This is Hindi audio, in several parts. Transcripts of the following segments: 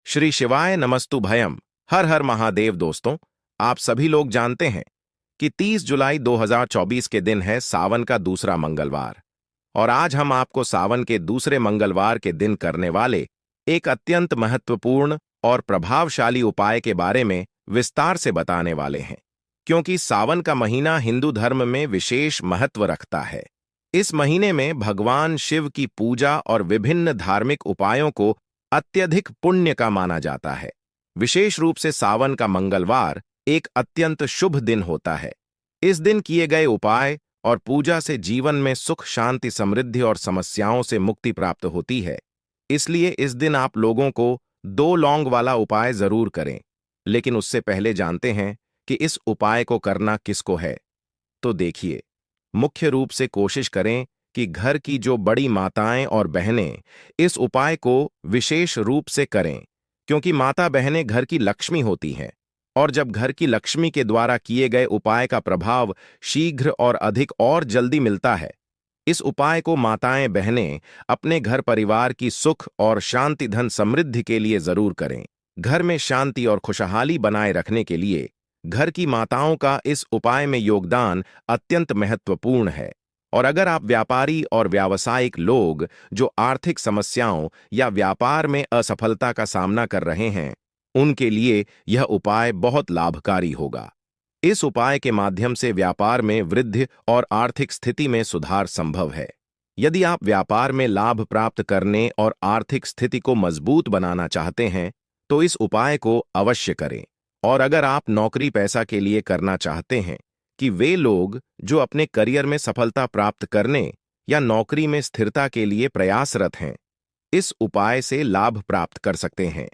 श्री शिवाय नमस्तु भयम। हर हर महादेव। दोस्तों, आप सभी लोग जानते हैं कि 30 जुलाई 2024 के दिन है सावन का दूसरा मंगलवार। और आज हम आपको सावन के दूसरे मंगलवार के दिन करने वाले एक अत्यंत महत्वपूर्ण और प्रभावशाली उपाय के बारे में विस्तार से बताने वाले हैं, क्योंकि सावन का महीना हिंदू धर्म में विशेष महत्व रखता है। इस महीने में भगवान शिव की पूजा और विभिन्न धार्मिक उपायों को अत्यधिक पुण्य का माना जाता है। विशेष रूप से सावन का मंगलवार एक अत्यंत शुभ दिन होता है। इस दिन किए गए उपाय और पूजा से जीवन में सुख, शांति, समृद्धि और समस्याओं से मुक्ति प्राप्त होती है। इसलिए इस दिन आप लोगों को 2 लौंग वाला उपाय जरूर करें। लेकिन उससे पहले जानते हैं कि इस उपाय को करना किसको है। तो देखिए, मुख्य रूप से कोशिश करें कि घर की जो बड़ी माताएं और बहनें इस उपाय को विशेष रूप से करें, क्योंकि माता बहनें घर की लक्ष्मी होती हैं। और जब घर की लक्ष्मी के द्वारा किए गए उपाय का प्रभाव शीघ्र और अधिक और जल्दी मिलता है। इस उपाय को माताएं बहनें अपने घर परिवार की सुख और शांति, धन, समृद्धि के लिए जरूर करें। घर में शांति और खुशहाली बनाए रखने के लिए घर की माताओं का इस उपाय में योगदान अत्यंत महत्वपूर्ण है। और अगर आप व्यापारी और व्यावसायिक लोग जो आर्थिक समस्याओं या व्यापार में असफलता का सामना कर रहे हैं, उनके लिए यह उपाय बहुत लाभकारी होगा। इस उपाय के माध्यम से व्यापार में वृद्धि और आर्थिक स्थिति में सुधार संभव है। यदि आप व्यापार में लाभ प्राप्त करने और आर्थिक स्थिति को मजबूत बनाना चाहते हैं, तो इस उपाय को अवश्य करें। और अगर आप नौकरी पैसा के लिए करना चाहते हैं कि वे लोग जो अपने करियर में सफलता प्राप्त करने या नौकरी में स्थिरता के लिए प्रयासरत हैं, इस उपाय से लाभ प्राप्त कर सकते हैं।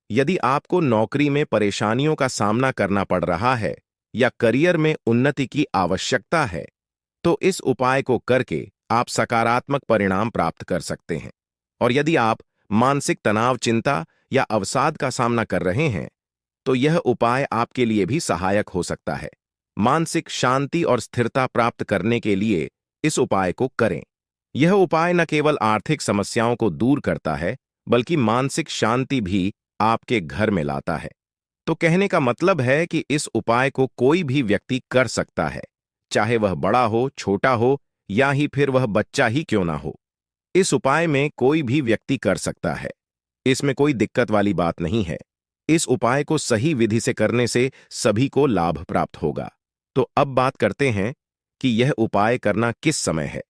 यदि आपको नौकरी में परेशानियों का सामना करना पड़ रहा है या करियर में उन्नति की आवश्यकता है, तो इस उपाय को करके आप सकारात्मक परिणाम प्राप्त कर सकते हैं। और यदि आप मानसिक तनाव, चिंता या अवसाद का सामना कर रहे हैं, तो यह उपाय आपके लिए भी सहायक हो सकता है। मानसिक शांति और स्थिरता प्राप्त करने के लिए इस उपाय को करें। यह उपाय न केवल आर्थिक समस्याओं को दूर करता है, बल्कि मानसिक शांति भी आपके घर में लाता है। तो कहने का मतलब है कि इस उपाय को कोई भी व्यक्ति कर सकता है, चाहे वह बड़ा हो, छोटा हो या ही फिर वह बच्चा ही क्यों ना हो। इस उपाय में कोई भी व्यक्ति कर सकता है। इसमें कोई दिक्कत वाली बात नहीं है। इस उपाय को सही विधि से करने से सभी को लाभ प्राप्त होगा। तो अब बात करते हैं कि यह उपाय करना किस समय है।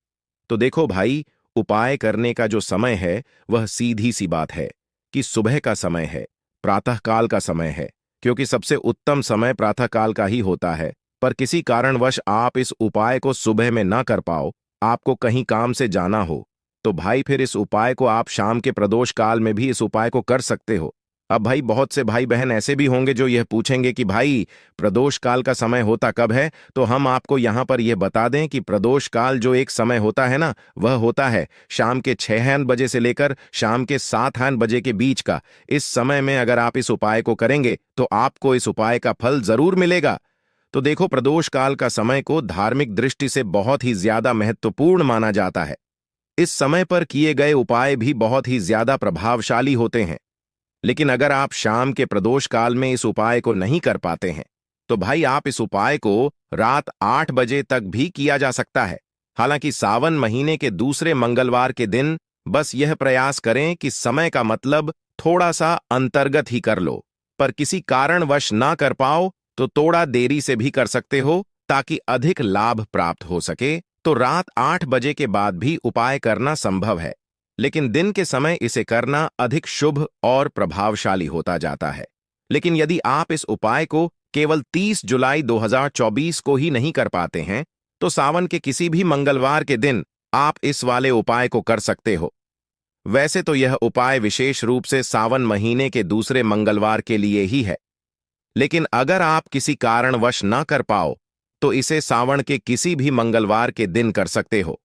तो देखो भाई, उपाय करने का जो समय है वह सीधी सी बात है कि सुबह का समय है, प्रातःकाल का समय है, क्योंकि सबसे उत्तम समय प्रातःकाल का ही होता है। पर किसी कारणवश आप इस उपाय को सुबह में ना कर पाओ, आपको कहीं काम से जाना हो, तो भाई फिर इस उपाय को आप शाम के प्रदोष काल में भी इस उपाय को कर सकते हो। अब भाई, बहुत से भाई बहन ऐसे भी होंगे जो यह पूछेंगे कि भाई प्रदोष काल का समय होता कब है। तो हम आपको यहां पर यह बता दें कि प्रदोष काल जो एक समय होता है ना, वह होता है शाम के 6 बजे से लेकर शाम के 7 बजे के बीच का। इस समय में अगर आप इस उपाय को करेंगे तो आपको इस उपाय का फल जरूर मिलेगा। तो देखो, प्रदोष काल का समय को धार्मिक दृष्टि से बहुत ही ज्यादा महत्वपूर्ण माना जाता है। इस समय पर किए गए उपाय भी बहुत ही ज्यादा प्रभावशाली होते हैं। लेकिन अगर आप शाम के प्रदोष काल में इस उपाय को नहीं कर पाते हैं, तो भाई आप इस उपाय को रात 8 बजे तक भी किया जा सकता है। हालांकि सावन महीने के दूसरे मंगलवार के दिन बस यह प्रयास करें कि समय का मतलब थोड़ा सा अंतर्गत ही कर लो। पर किसी कारणवश ना कर पाओ तो थोड़ा देरी से भी कर सकते हो, ताकि अधिक लाभ प्राप्त हो सके। तो रात 8 बजे के बाद भी उपाय करना संभव है, लेकिन दिन के समय इसे करना अधिक शुभ और प्रभावशाली होता जाता है। लेकिन यदि आप इस उपाय को केवल 30 जुलाई 2024 को ही नहीं कर पाते हैं, तो सावन के किसी भी मंगलवार के दिन आप इस वाले उपाय को कर सकते हो। वैसे तो यह उपाय विशेष रूप से सावन महीने के दूसरे मंगलवार के लिए ही है, लेकिन अगर आप किसी कारणवश ना कर पाओ तो इसे सावन के किसी भी मंगलवार के दिन कर सकते हो।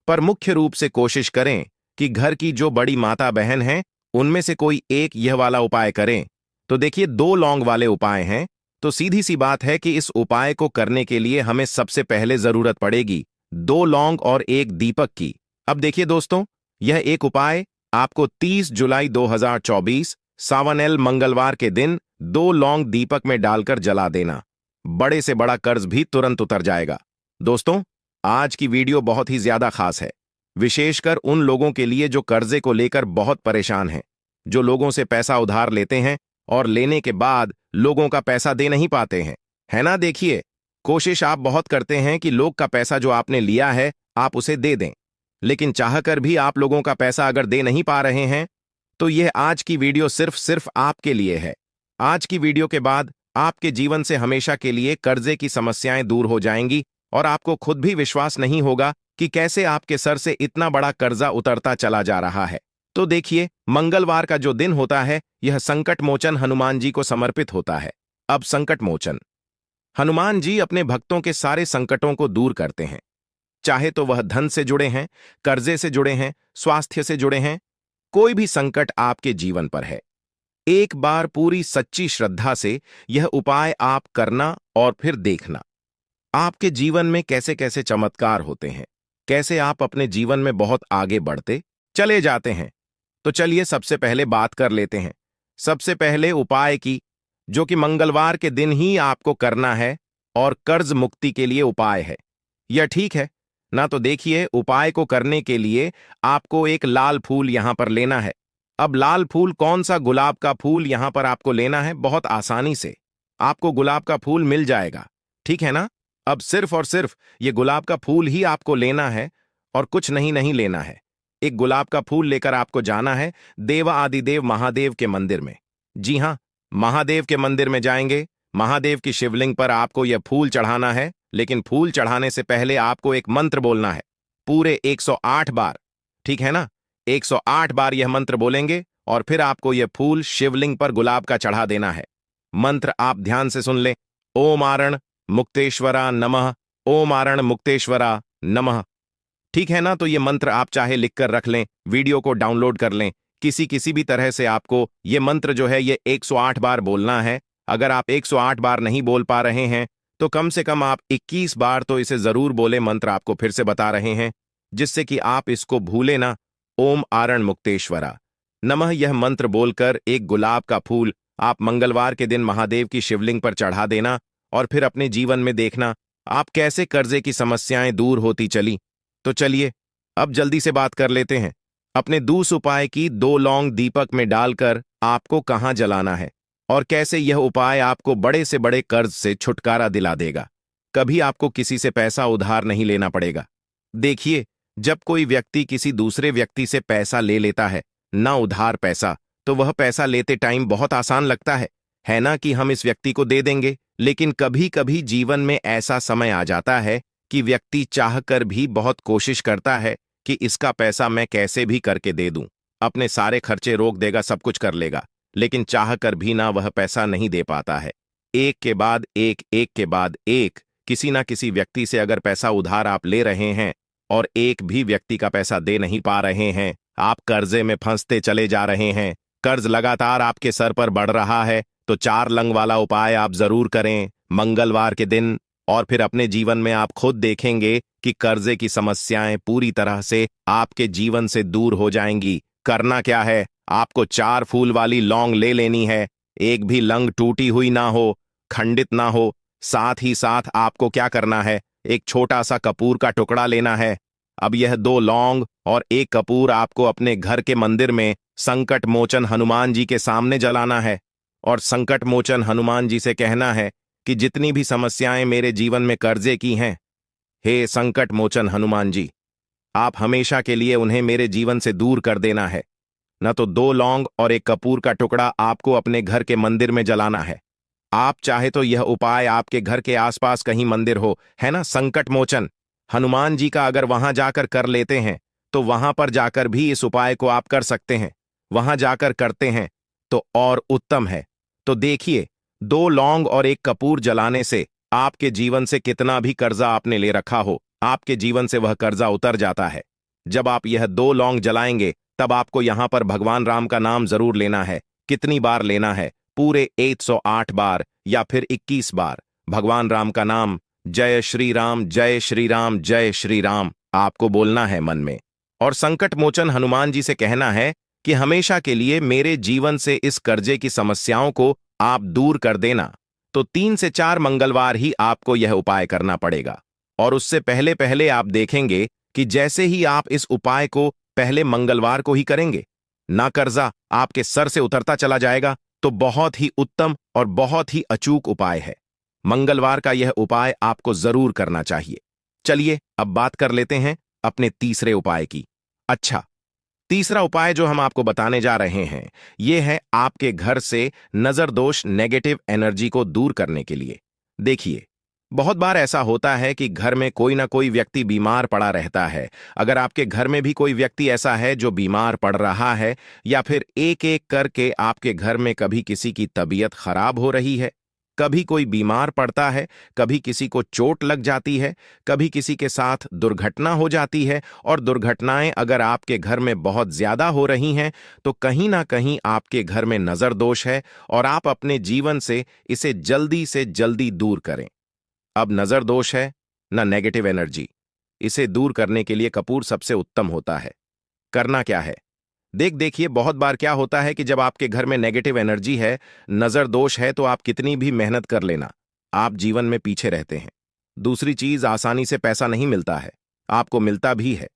पर मुख्य रूप से कोशिश करें कि घर की जो बड़ी माता बहन हैं, उनमें से कोई एक यह वाला उपाय करें। तो देखिए, 2 लौंग वाले उपाय हैं। तो सीधी सी बात है कि इस उपाय को करने के लिए हमें सबसे पहले जरूरत पड़ेगी 2 लौंग और 1 दीपक की। अब देखिए दोस्तों, यह एक उपाय आपको 30 जुलाई 2024 सावनेल मंगलवार के दिन 2 लौंग दीपक में डालकर जला देना। बड़े से बड़ा कर्ज भी तुरंत उतर जाएगा। दोस्तों, आज की वीडियो बहुत ही ज्यादा खास है, विशेषकर उन लोगों के लिए जो कर्जे को लेकर बहुत परेशान हैं, जो लोगों से पैसा उधार लेते हैं और लेने के बाद लोगों का पैसा दे नहीं पाते हैं, है ना। देखिए, कोशिश आप बहुत करते हैं कि लोग का पैसा जो आपने लिया है आप उसे दे दें, लेकिन चाहकर भी आप लोगों का पैसा अगर दे नहीं पा रहे हैं तो यह आज की वीडियो सिर्फ आपके लिए है। आज की वीडियो के बाद आपके जीवन से हमेशा के लिए कर्जे की समस्याएं दूर हो जाएंगी और आपको खुद भी विश्वास नहीं होगा कि कैसे आपके सर से इतना बड़ा कर्जा उतरता चला जा रहा है। तो देखिए, मंगलवार का जो दिन होता है यह संकट मोचन हनुमान जी को समर्पित होता है। अब संकट मोचन हनुमान जी अपने भक्तों के सारे संकटों को दूर करते हैं, चाहे तो वह धन से जुड़े हैं, कर्जे से जुड़े हैं, स्वास्थ्य से जुड़े हैं, कोई भी संकट आपके जीवन पर है। एक बार पूरी सच्ची श्रद्धा से यह उपाय आप करना और फिर देखना आपके जीवन में कैसे कैसे चमत्कार होते हैं, कैसे आप अपने जीवन में बहुत आगे बढ़ते चले जाते हैं। तो चलिए सबसे पहले बात कर लेते हैं सबसे पहले उपाय की, जो कि मंगलवार के दिन ही आपको करना है और कर्ज मुक्ति के लिए उपाय है। यह ठीक है ना। तो देखिए, उपाय को करने के लिए आपको एक लाल फूल यहां पर लेना है। अब लाल फूल कौन सा? गुलाब का फूल यहां पर आपको लेना है। बहुत आसानी से आपको गुलाब का फूल मिल जाएगा, ठीक है ना। अब सिर्फ और सिर्फ ये गुलाब का फूल ही आपको लेना है और कुछ नहीं लेना है। एक गुलाब का फूल लेकर आपको जाना है देव आदिदेव महादेव के मंदिर में। जी हां, महादेव के मंदिर में जाएंगे। महादेव की शिवलिंग पर आपको यह फूल चढ़ाना है, लेकिन फूल चढ़ाने से पहले आपको एक मंत्र बोलना है पूरे 108 बार, ठीक है ना। 108 बार यह मंत्र बोलेंगे और फिर आपको यह फूल शिवलिंग पर गुलाब का चढ़ा देना है। मंत्र आप ध्यान से सुन लें। ओम आरण मुक्तेश्वरा नमः, ओम आरण मुक्तेश्वरा नमः, ठीक है ना। तो ये मंत्र आप चाहे लिखकर रख लें, वीडियो को डाउनलोड कर लें, किसी भी तरह से आपको ये मंत्र जो है ये 108 बार बोलना है। अगर आप 108 बार नहीं बोल पा रहे हैं तो कम से कम आप 21 बार तो इसे जरूर बोले। मंत्र आपको फिर से बता रहे हैं जिससे कि आप इसको भूले ना। ओम आरण मुक्तेश्वरा नमः, यह मंत्र बोलकर एक गुलाब का फूल आप मंगलवार के दिन महादेव की शिवलिंग पर चढ़ा देना और फिर अपने जीवन में देखना आप कैसे कर्जे की समस्याएं दूर होती चली। तो चलिए अब जल्दी से बात कर लेते हैं अपने दूसरे उपाय की। 2 लौंग दीपक में डालकर आपको कहां जलाना है और कैसे यह उपाय आपको बड़े से बड़े कर्ज से छुटकारा दिला देगा। कभी आपको किसी से पैसा उधार नहीं लेना पड़ेगा। देखिए, जब कोई व्यक्ति किसी दूसरे व्यक्ति से पैसा ले लेता है ना, उधार पैसा, तो वह पैसा लेते टाइम बहुत आसान लगता है ना, कि हम इस व्यक्ति को दे देंगे। लेकिन कभी कभी जीवन में ऐसा समय आ जाता है कि व्यक्ति चाहकर भी बहुत कोशिश करता है कि इसका पैसा मैं कैसे भी करके दे दूं, अपने सारे खर्चे रोक देगा, सब कुछ कर लेगा, लेकिन चाहकर भी ना वह पैसा नहीं दे पाता है। एक के बाद एक किसी ना किसी व्यक्ति से अगर पैसा उधार आप ले रहे हैं और एक भी व्यक्ति का पैसा दे नहीं पा रहे हैं, आप कर्जे में फंसते चले जा रहे हैं, कर्ज लगातार आपके सर पर बढ़ रहा है, तो 4 लंग वाला उपाय आप जरूर करें मंगलवार के दिन और फिर अपने जीवन में आप खुद देखेंगे कि कर्जे की समस्याएं पूरी तरह से आपके जीवन से दूर हो जाएंगी। करना क्या है? आपको 4 फूल वाली लौंग ले लेनी है। एक भी लंग टूटी हुई ना हो, खंडित ना हो। साथ ही साथ आपको क्या करना है? एक छोटा सा कपूर का टुकड़ा लेना है। अब यह 2 लौंग और 1 कपूर आपको अपने घर के मंदिर में संकट मोचन हनुमान जी के सामने जलाना है और संकट मोचन हनुमान जी से कहना है कि जितनी भी समस्याएं मेरे जीवन में कर्जे की हैं, हे संकट मोचन हनुमान जी, आप हमेशा के लिए उन्हें मेरे जीवन से दूर कर देना है। न तो 2 लौंग और 1 कपूर का टुकड़ा आपको अपने घर के मंदिर में जलाना है। आप चाहे तो यह उपाय आपके घर के आसपास कहीं मंदिर हो, है ना, संकट मोचन हनुमान जी का, अगर वहां जाकर कर लेते हैं तो वहां पर जाकर भी इस उपाय को आप कर सकते हैं। वहां जाकर करते हैं तो और उत्तम है। तो देखिए, 2 लौंग और 1 कपूर जलाने से आपके जीवन से कितना भी कर्जा आपने ले रखा हो, आपके जीवन से वह कर्जा उतर जाता है। जब आप यह 2 लौंग जलाएंगे तब आपको यहां पर भगवान राम का नाम जरूर लेना है। कितनी बार लेना है? पूरे 108 बार या फिर 21 बार भगवान राम का नाम, जय श्री राम जय श्री राम जय श्री राम, आपको बोलना है मन में। और संकट मोचन हनुमान जी से कहना है कि हमेशा के लिए मेरे जीवन से इस कर्जे की समस्याओं को आप दूर कर देना, तो 3 से 4 मंगलवार ही आपको यह उपाय करना पड़ेगा। और उससे पहले पहले आप देखेंगे कि जैसे ही आप इस उपाय को पहले मंगलवार को ही करेंगे, ना कर्जा आपके सर से उतरता चला जाएगा। तो बहुत ही उत्तम और बहुत ही अचूक उपाय है। मंगलवार का यह उपाय आपको जरूर करना चाहिए। चलिए अब बात कर लेते हैं अपने तीसरे उपाय की। अच्छा, तीसरा उपाय जो हम आपको बताने जा रहे हैं, यह है आपके घर से नजर दोष, नेगेटिव एनर्जी को दूर करने के लिए। देखिए, बहुत बार ऐसा होता है कि घर में कोई ना कोई व्यक्ति बीमार पड़ा रहता है। अगर आपके घर में भी कोई व्यक्ति ऐसा है जो बीमार पड़ रहा है, या फिर एक एक करके आपके घर में कभी किसी की तबीयत खराब हो रही है, कभी कोई बीमार पड़ता है, कभी किसी को चोट लग जाती है, कभी किसी के साथ दुर्घटना हो जाती है, और दुर्घटनाएं अगर आपके घर में बहुत ज्यादा हो रही हैं, तो कहीं ना कहीं आपके घर में नजर दोष है और आप अपने जीवन से इसे जल्दी से जल्दी दूर करें। अब नजर दोष है ना नेगेटिव एनर्जी, इसे दूर करने के लिए कपूर सबसे उत्तम होता है। करना क्या है, देखिए, बहुत बार क्या होता है कि जब आपके घर में नेगेटिव एनर्जी है, नजर दोष है, तो आप कितनी भी मेहनत कर लेना, आप जीवन में पीछे रहते हैं। दूसरी चीज, आसानी से पैसा नहीं मिलता है, आपको मिलता भी है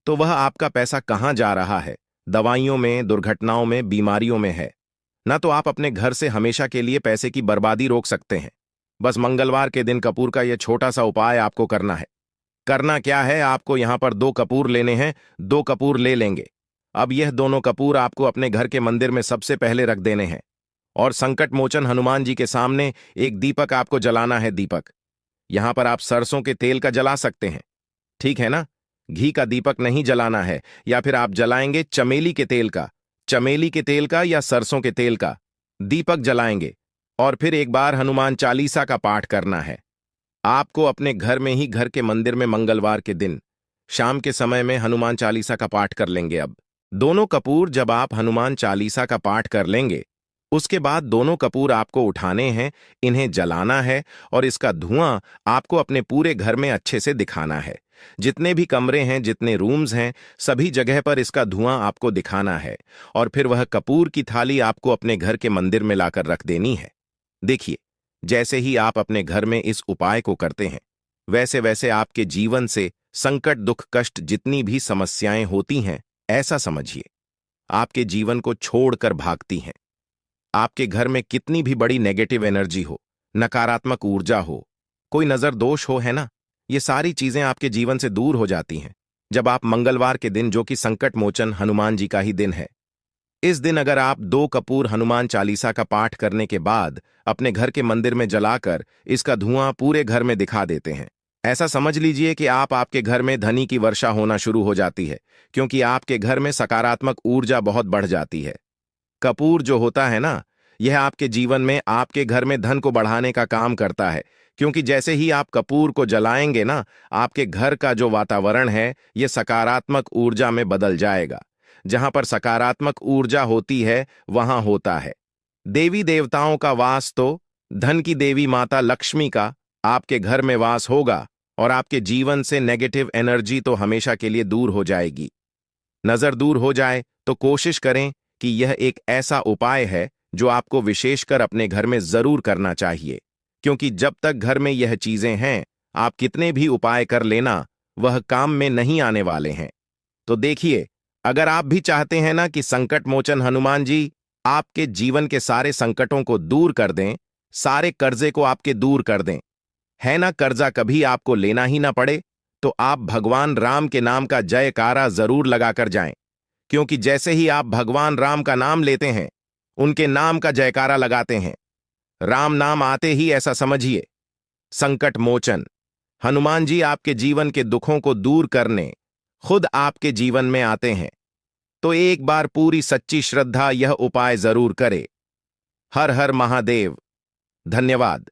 तो वह आपका पैसा कहां जा रहा है? दवाइयों में, दुर्घटनाओं में, बीमारियों में है ना। तो आप अपने घर से हमेशा के लिए पैसे की बर्बादी रोक सकते हैं। बस मंगलवार के दिन कपूर का यह छोटा सा उपाय आपको करना है। करना क्या है, आपको यहां पर 2 कपूर लेने हैं। 2 कपूर ले लेंगे। अब यह दोनों कपूर आपको अपने घर के मंदिर में सबसे पहले रख देने हैं, और संकट मोचन हनुमान जी के सामने एक दीपक आपको जलाना है। दीपक यहां पर आप सरसों के तेल का जला सकते हैं, ठीक है ना? घी का दीपक नहीं जलाना है। या फिर आप जलाएंगे चमेली के तेल का, चमेली के तेल का या सरसों के तेल का दीपक जलाएंगे। और फिर एक बार हनुमान चालीसा का पाठ करना है। आपको अपने घर में ही, घर के मंदिर में मंगलवार के दिन शाम के समय में हनुमान चालीसा का पाठ कर लेंगे। अब दोनों कपूर जब आप हनुमान चालीसा का पाठ कर लेंगे, उसके बाद दोनों कपूर आपको उठाने हैं, इन्हें जलाना है, और इसका धुआं आपको अपने पूरे घर में अच्छे से दिखाना है। जितने भी कमरे हैं, जितने रूम्स हैं, सभी जगह पर इसका धुआं आपको दिखाना है। और फिर वह कपूर की थाली आपको अपने घर के मंदिर में लाकर रख देनी है। देखिए, जैसे ही आप अपने घर में इस उपाय को करते हैं, वैसे वैसे आपके जीवन से संकट, दुख, कष्ट, जितनी भी समस्याएं होती हैं, ऐसा समझिए आपके जीवन को छोड़कर भागती हैं। आपके घर में कितनी भी बड़ी नेगेटिव एनर्जी हो, नकारात्मक ऊर्जा हो, कोई नजर दोष हो, है ना, ये सारी चीजें आपके जीवन से दूर हो जाती हैं जब आप मंगलवार के दिन, जो कि संकट मोचन हनुमान जी का ही दिन है, इस दिन अगर आप 2 कपूर हनुमान चालीसा का पाठ करने के बाद अपने घर के मंदिर में जलाकर इसका धुआं पूरे घर में दिखा देते हैं, ऐसा समझ लीजिए कि आपके घर में धनी की वर्षा होना शुरू हो जाती है, क्योंकि आपके घर में सकारात्मक ऊर्जा बहुत बढ़ जाती है। कपूर जो होता है ना, यह आपके जीवन में, आपके घर में धन को बढ़ाने का काम करता है, क्योंकि जैसे ही आप कपूर को जलाएंगे ना, आपके घर का जो वातावरण है, यह सकारात्मक ऊर्जा में बदल जाएगा। जहां पर सकारात्मक ऊर्जा होती है, वहां होता है देवी देवताओं का वास, तो धन की देवी माता लक्ष्मी का आपके घर में वास होगा, और आपके जीवन से नेगेटिव एनर्जी तो हमेशा के लिए दूर हो जाएगी। नजर दूर हो जाए तो कोशिश करें कि यह एक ऐसा उपाय है जो आपको विशेषकर अपने घर में जरूर करना चाहिए, क्योंकि जब तक घर में यह चीजें हैं, आप कितने भी उपाय कर लेना, वह काम में नहीं आने वाले हैं। तो देखिए, अगर आप भी चाहते हैं ना कि संकट मोचन हनुमान जी आपके जीवन के सारे संकटों को दूर कर दें, सारे कर्जे को आपके दूर कर दें, है ना, कर्जा कभी आपको लेना ही ना पड़े, तो आप भगवान राम के नाम का जयकारा जरूर लगाकर जाएं। क्योंकि जैसे ही आप भगवान राम का नाम लेते हैं, उनके नाम का जयकारा लगाते हैं, राम नाम आते ही ऐसा समझिए संकट मोचन हनुमान जी आपके जीवन के दुखों को दूर करने खुद आपके जीवन में आते हैं। तो एक बार पूरी सच्ची श्रद्धा यह उपाय जरूर करे। हर हर महादेव। धन्यवाद।